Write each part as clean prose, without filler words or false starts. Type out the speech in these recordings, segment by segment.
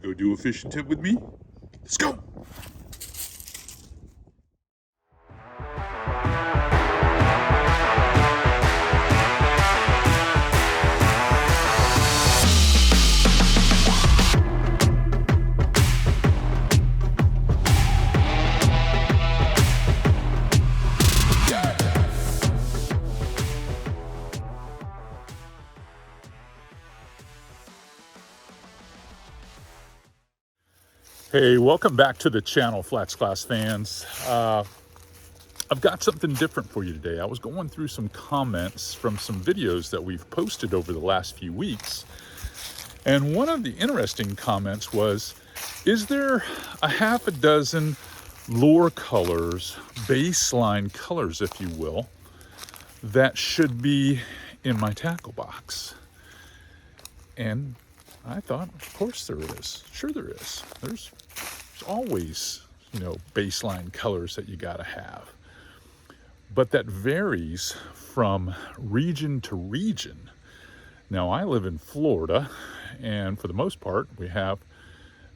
go do a fishing tip with me? Let's go! Hey, welcome back to the channel, FlatsClass fans. I've got something different for you today. I was going through some comments from some videos that we've posted over the last few weeks. And one of the interesting comments was, is there a half a dozen lure colors, baseline colors, if you will, that should be in my tackle box? And I thought, of course there is. Sure there is. There's always, baseline colors that you gotta have. But that varies from region to region. Now, I live in Florida, and for the most part, we have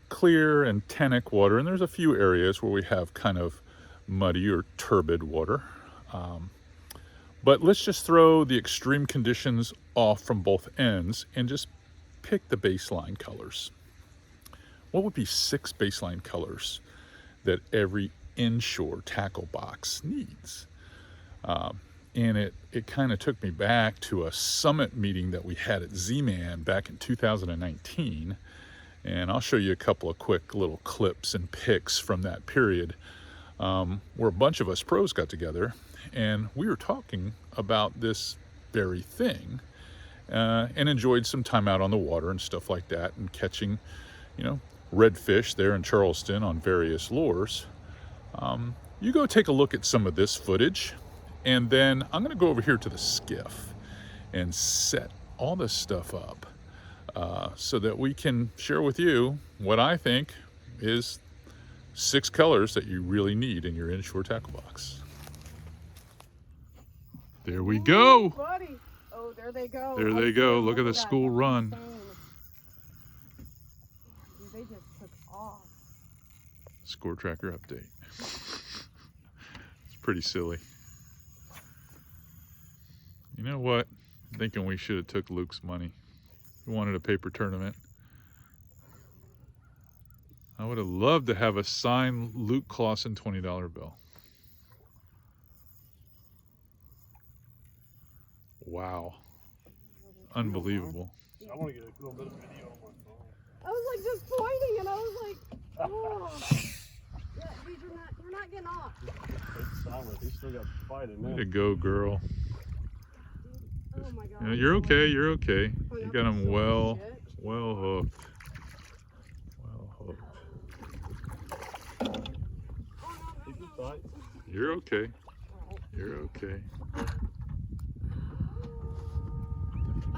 clear and tannic water, and there's a few areas where we have kind of muddy or turbid water. But let's just throw the extreme conditions off from both ends and just pick the baseline colors. What would be 6 baseline colors that every inshore tackle box needs? And it kind of took me back to a summit meeting that we had at ZMan back in 2019. And I'll show you a couple of quick little clips and pics from that period, where a bunch of us pros got together and we were talking about this very thing. And enjoyed some time out on the water and stuff like that, and catching, redfish there in Charleston on various lures. You go take a look at some of this footage, and then I'm going to go over here to the skiff and set all this stuff up so that we can share with you what I think is 6 colors that you really need in your inshore tackle box. There we go. Buddy. Oh, there they go. There they go. Look at the school run. They just took off. Score tracker update. It's pretty silly. You know what? I'm thinking we should have took Luke's money. We wanted a paper tournament. I would have loved to have a signed Luke Clausen $20 bill. Wow. Unbelievable. I want to get a little bit of video on my phone. I was like just pointing, and I was like, oh. Yeah, these you're not getting off. It's silent. He's still got fight in there. Way to go, girl. Oh my God. You're okay. You're okay. You got him well hooked. Well hooked. Keep it tight. You're okay. You're okay.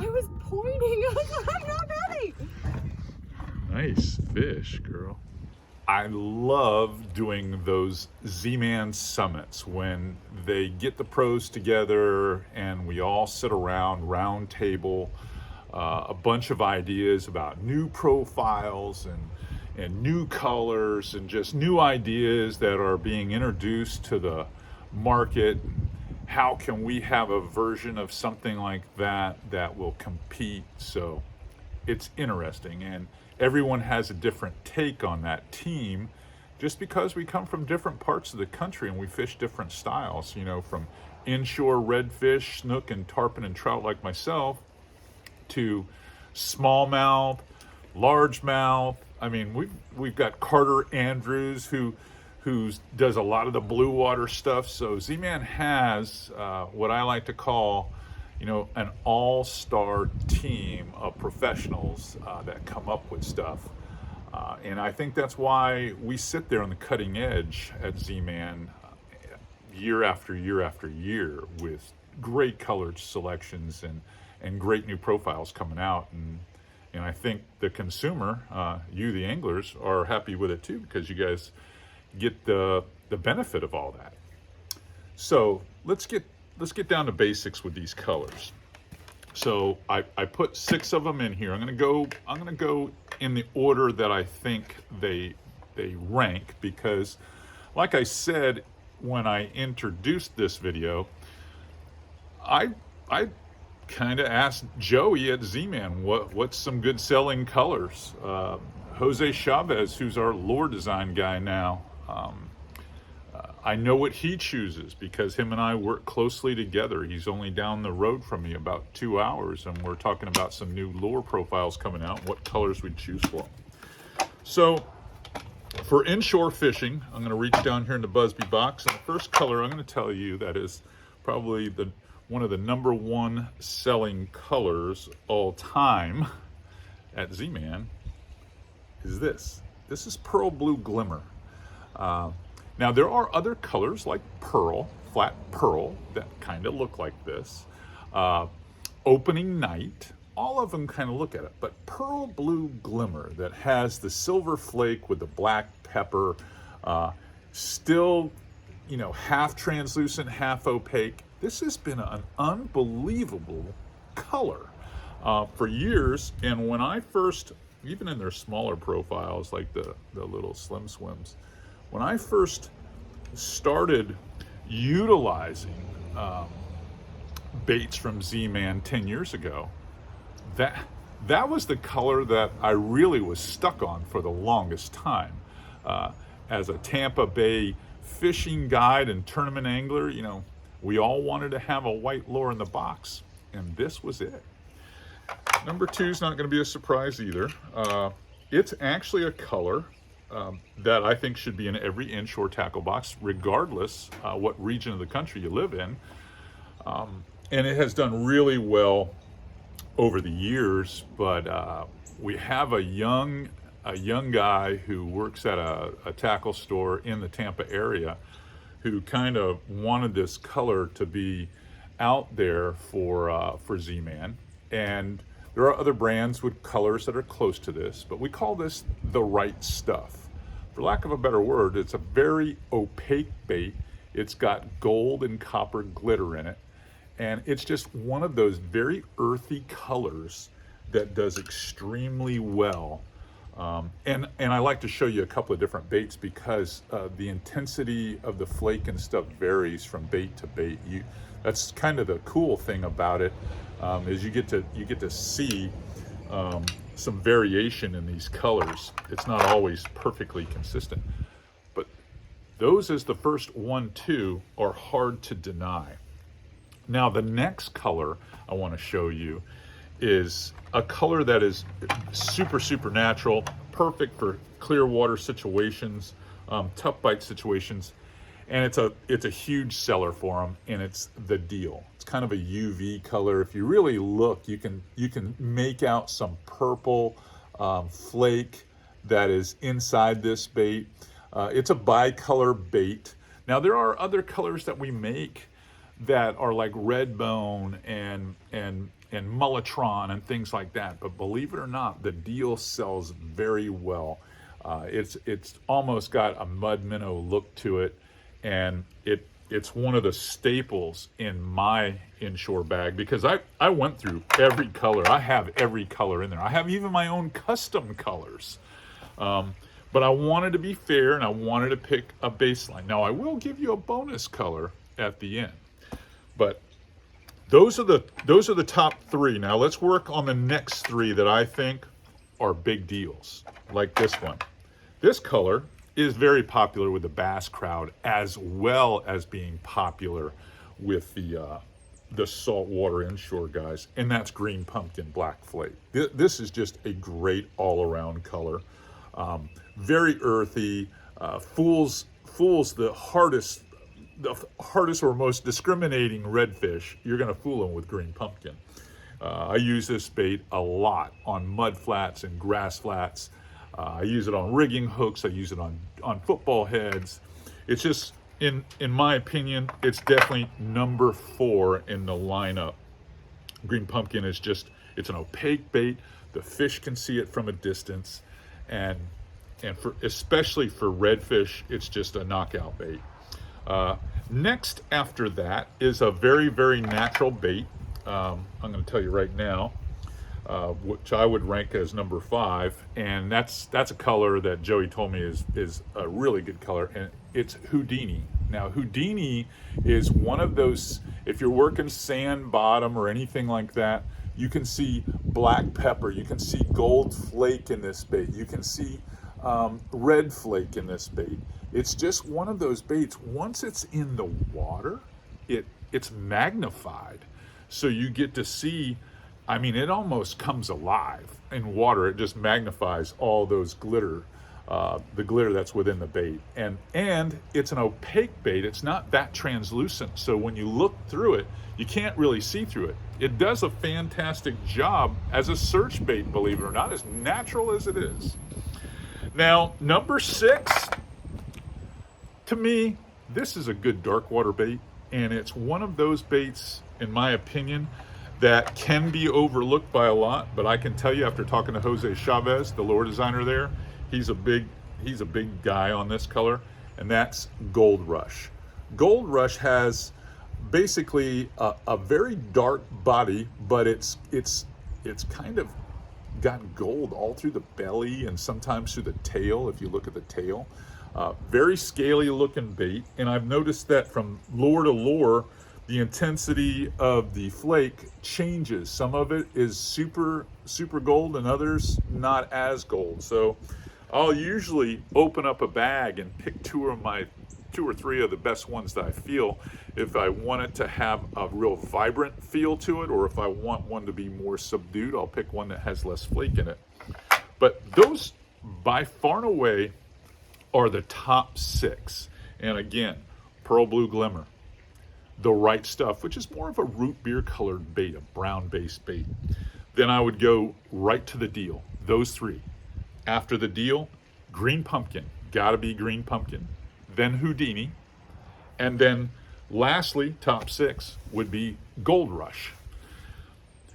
I was pointing. I was like, I'm not ready. Nice fish, girl. I love doing those ZMan Summits when they get the pros together and we all sit around, round table, a bunch of ideas about new profiles and new colors and just new ideas that are being introduced to the market. How can we have a version of something like that that will compete? So it's interesting, and everyone has a different take on that team just because we come from different parts of the country and we fish different styles, from inshore redfish, snook and tarpon and trout like myself to smallmouth, largemouth. I mean, we've got Carter Andrews who does a lot of the blue water stuff. So ZMan has what I like to call, an all-star team of professionals that come up with stuff. And I think that's why we sit there on the cutting edge at ZMan year after year after year with great colored selections and great new profiles coming out. And I think the consumer, you the anglers, are happy with it too, because you guys get the benefit of all that. So let's get down to basics with these colors. So I put 6 of them in here. I'm gonna go in the order that I think they rank, because like I said when I introduced this video, I kind of asked Joey at ZMan what's some good selling colors. Jose Chavez, who's our lure design guy now, I know what he chooses because him and I work closely together. He's only down the road from me about 2 hours, and we're talking about some new lure profiles coming out, what colors we'd choose for them. So for inshore fishing, I'm going to reach down here in the BUZBE box, and the first color I'm going to tell you that is probably one of the #1 selling colors all time at ZMan is this. This is Pearl Blue Glimmer. Now there are other colors like pearl, flat pearl, that kind of look like this. Opening Night, all of them kind of look at it, but Pearl Blue Glimmer that has the silver flake with the black pepper, still, you know, half translucent, half opaque. This has been an unbelievable color for years. And when I first, even in their smaller profiles, like the little Slim Swims, when I first started utilizing baits from ZMan 10 years ago, that was the color that I really was stuck on for the longest time. As a Tampa Bay fishing guide and tournament angler, you know, we all wanted to have a white lure in the box, and this was it. #2 is not going to be a surprise either. It's actually a color that I think should be in every inshore tackle box, regardless what region of the country you live in. And it has done really well over the years, but we have a young guy who works at a tackle store in the Tampa area who kind of wanted this color to be out there for ZMan. And there are other brands with colors that are close to this, but we call this the right stuff. For lack of a better word, it's a very opaque bait. It's got gold and copper glitter in it. And it's just one of those very earthy colors that does extremely well. And I like to show you a couple of different baits because the intensity of the flake and stuff varies from bait to bait. That's kind of the cool thing about it, is you get to see some variation in these colors. It's not always perfectly consistent, but those as the first 1, 2 are hard to deny. Now the next color I want to show you is a color that is super natural, perfect for clear water situations, tough bite situations, and it's a huge seller for them, and it's the Deal. It's kind of a UV color. If you really look, you can make out some purple flake that is inside this bait. It's a bicolor bait. Now there are other colors that we make that are like red bone and Mulletron and things like that, but believe it or not, the Deal sells very well. It's almost got a mud minnow look to it, and it's one of the staples in my inshore bag because I went through every color. I have every color in there. I have even my own custom colors. But I wanted to be fair, and I wanted to pick a baseline. Now I will give you a bonus color at the end, but those are the top 3. Now let's work on the next 3 that I think are big deals, like this one. This color is very popular with the bass crowd, as well as being popular with the saltwater inshore guys, and that's Green Pumpkin Black Flake. This is just a great all-around color. Very earthy, fools the hardest or most discriminating redfish. You're going to fool them with Green Pumpkin. I use this bait a lot on mud flats and grass flats. I use it on rigging hooks. I use it on football heads. It's just, in my opinion, it's definitely -- 4 in the lineup. Green Pumpkin is just, it's an opaque bait. The fish can see it from a distance, and especially for redfish, it's just a knockout bait. Next after that is a very natural bait. I'm going to tell you right now. which I would rank as number 5, and that's a color that Joey told me is a really good color, and it's Houdini. Now Houdini is one of those, if you're working sand bottom or anything like that, you can see black pepper, you can see gold flake in this bait, you can see red flake in this bait. It's just one of those baits. Once it's in the water, it's magnified, so you get to see, I mean, it almost comes alive in water. It just magnifies all those glitter, the glitter that's within the bait. And it's an opaque bait. It's not that translucent. So when you look through it, you can't really see through it. It does a fantastic job as a search bait, believe it or not, as natural as it is. Now, number 6, to me, this is a good dark water bait. And it's one of those baits, in my opinion, that can be overlooked by a lot, but I can tell you after talking to Jose Chavez, the lure designer there, he's a big guy on this color, and that's Gold Rush. Gold Rush has basically a very dark body, but it's kind of got gold all through the belly and sometimes through the tail if you look at the tail. Very scaly looking bait, and I've noticed that from lure to lure, the intensity of the flake changes. Some of it is super gold and others not as gold. So I'll usually open up a bag and pick 2 or 3 of the best ones that I feel if I want it to have a real vibrant feel to it, or if I want one to be more subdued, I'll pick one that has less flake in it. But those by far and away are the top 6. And again, Pearl Blue Glimmer, The Right Stuff, which is more of a root beer colored bait, a brown based bait. Then I would go right to the deal, those 3. After the deal, Green Pumpkin, gotta be Green Pumpkin. Then Houdini. And then lastly, top 6 would be Gold Rush.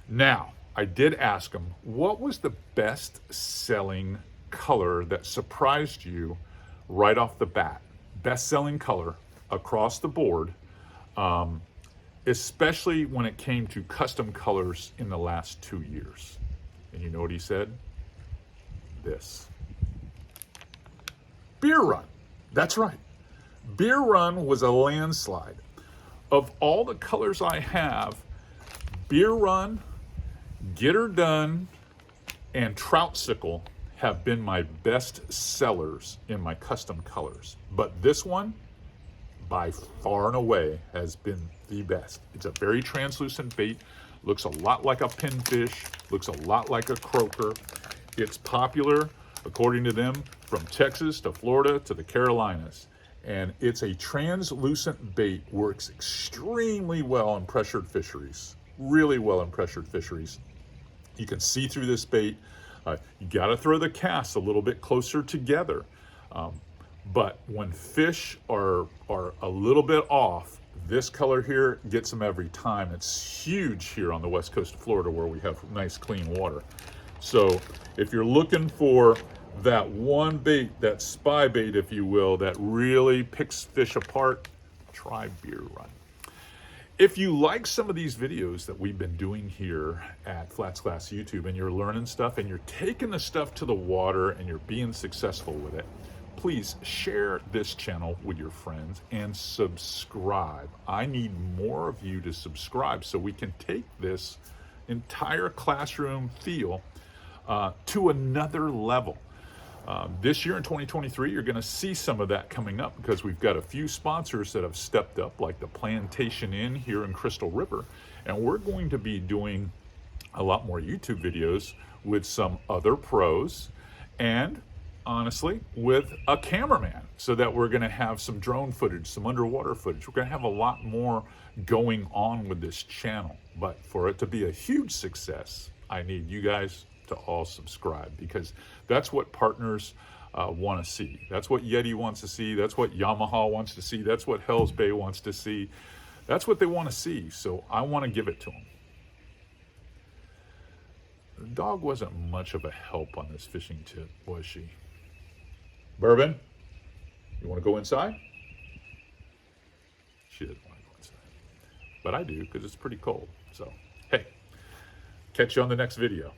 Now, I did ask him, what was the best selling color that surprised you right off the bat? Best selling color across the board, especially when it came to custom colors in the last 2 years. And you know what he said? This. Beer Run. That's right. Beer Run was a landslide. Of all the colors I have, Beer Run, Get Her Done, and Troutsicle have been my best sellers in my custom colors. But this one, by far and away, has been the best. It's a very translucent bait, looks a lot like a pinfish, looks a lot like a croaker. It's popular, according to them, from Texas to Florida to the Carolinas. And it's a translucent bait, works extremely well in pressured fisheries, really well in pressured fisheries. You can see through this bait. You got to throw the casts a little bit closer together. But when fish are a little bit off, this color here gets them every time. It's huge here on the west coast of Florida where we have nice clean water. So if you're looking for that one bait, that spy bait, if you will, that really picks fish apart, try Beer Run. If you like some of these videos that we've been doing here at FlatsClass YouTube, and you're learning stuff and you're taking the stuff to the water and you're being successful with it, please share this channel with your friends and subscribe. I need more of you to subscribe so we can take this entire classroom feel to another level. This year in 2023, you're going to see some of that coming up because we've got a few sponsors that have stepped up, like the Plantation Inn here in Crystal River, and we're going to be doing a lot more YouTube videos with some other pros and honestly with a cameraman, so that we're going to have some drone footage, some underwater footage. We're going to have a lot more going on with this channel, but for it to be a huge success, I need you guys to all subscribe, because that's what partners want to see. That's what Yeti wants to see. That's what Yamaha wants to see. That's what Hell's Bay wants to see. That's what they want to see. So I want to give it to them. The dog wasn't much of a help on this fishing tip, was she? Bourbon, you want to go inside? She doesn't want to go inside, but I do because it's pretty cold. So, hey, Catch you on the next video.